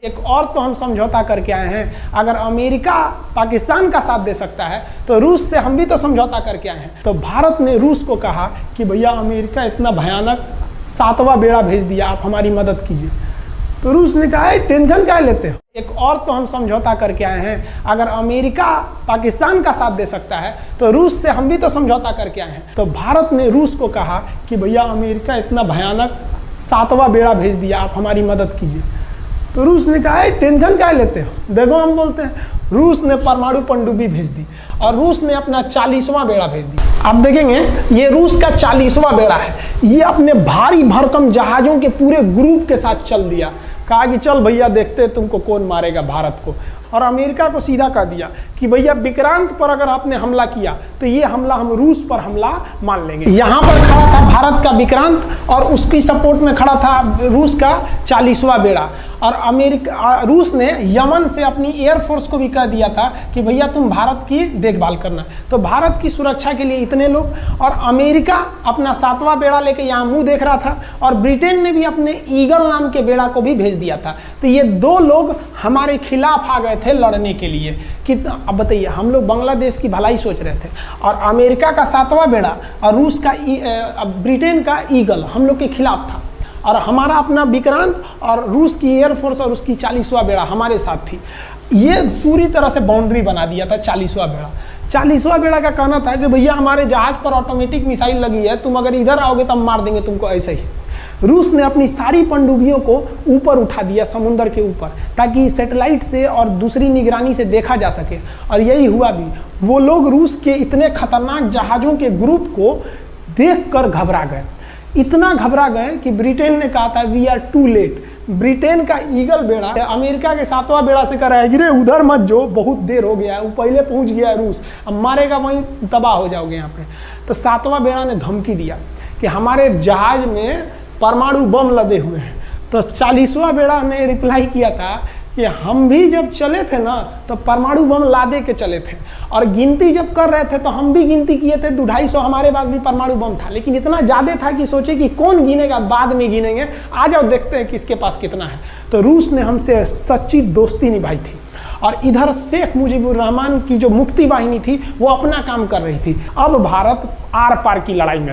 एक और तो हम समझौता करके आए हैं। अगर अमेरिका पाकिस्तान का साथ दे सकता है तो रूस से हम भी तो समझौता करके आए हैं। तो भारत ने रूस को कहा कि भैया अमेरिका इतना भयानक 7वां बेड़ा भेज दिया, आप हमारी मदद कीजिए। तो रूस ने कहा टेंशन क्या लेते हो। एक और तो हम समझौता करके आए हैं। अगर अमेरिका पाकिस्तान का साथ दे सकता है तो रूस से हम भी तो समझौता करके आए हैं। तो भारत ने रूस को कहा कि भैया अमेरिका इतना भयानक 7वां बेड़ा भेज दिया, आप हमारी मदद कीजिए। तो रूस ने कहा टेंशन क्या लेते हो। देखो हम बोलते हैं रूस ने परमाणु पनडुब्बी भेज दी और रूस ने अपना 40वां बेड़ा भेज दिया। आप देखेंगे ये रूस का 40वां बेड़ा है। ये अपने भारी भरकम जहाजों के पूरे ग्रुप के साथ चल दिया, कहा कि चल भैया देखते तुमको कौन मारेगा भारत को। और अमेरिका को सीधा कह दिया कि भैया विक्रांत पर अगर आपने हमला किया तो ये हमला हम रूस पर हमला मान लेंगे। यहाँ पर खड़ा था भारत का विक्रांत और उसकी सपोर्ट में खड़ा था रूस का 40वां बेड़ा। और रूस ने यमन से अपनी एयरफोर्स को भी कह दिया था कि भैया तुम भारत की देखभाल करना। तो भारत की सुरक्षा के लिए इतने लोग, और अमेरिका अपना 7वां बेड़ा लेके यहाँ मुंह देख रहा था, और ब्रिटेन ने भी अपने ईगल नाम के बेड़ा को भी भेज दिया था। तो ये दो लोग हमारे खिलाफ आ गए थे लड़ने के लिए। कितना, अब बताइए, हम लोग बांग्लादेश की भलाई सोच रहे थे और अमेरिका का 7वां बेड़ा और रूस का ब्रिटेन का ईगल हम लोग के खिलाफ था, और हमारा अपना विक्रांत और रूस की एयरफोर्स और उसकी 40वां बेड़ा हमारे साथ थी। ये पूरी तरह से बाउंड्री बना दिया था 40वां बेड़ा। 40वां बेड़ा का कहना था कि भैया हमारे जहाज पर ऑटोमेटिक मिसाइल लगी है, तुम अगर इधर आओगे तो हम मार देंगे तुमको ऐसे ही। रूस ने अपनी सारी पनडुब्बियों को ऊपर उठा दिया समुद्र के ऊपर, ताकि सैटेलाइट से और दूसरी निगरानी से देखा जा सके, और यही हुआ भी। वो लोग रूस के इतने खतरनाक जहाज़ों के ग्रुप को देखकर घबरा गए, इतना घबरा गए कि ब्रिटेन ने कहा था we are too late. Britain का ईगल बेड़ा अमेरिका के 7वां बेड़ा से कर रहा है कि रे उधर मत जो, बहुत देर हो गया है, वो पहले पहुंच गया है रूस, अब मारेगा वहीं तबाह हो जाओगे यहाँ पे। तो 7वां बेड़ा ने धमकी दिया कि हमारे जहाज में परमाणु बम लदे हुए हैं। तो 40वां बेड़ा ने रिप्लाई किया था कि हम भी जब चले थे ना तो परमाणु बम लादे के चले थे, और गिनती जब कर रहे थे तो हम भी गिनती किए थे 250 हमारे पास भी परमाणु बम था, लेकिन इतना ज़्यादा था कि सोचे कि कौन गिनेगा, बाद में गिनेंगे, आ जाओ देखते हैं किसके पास कितना है। तो रूस ने हमसे सच्ची दोस्ती निभाई थी, और इधर शेख मुजीबुर रहमान की जो मुक्ति वाहिनी थी वो अपना काम कर रही थी। अब भारत आर पार की लड़ाई में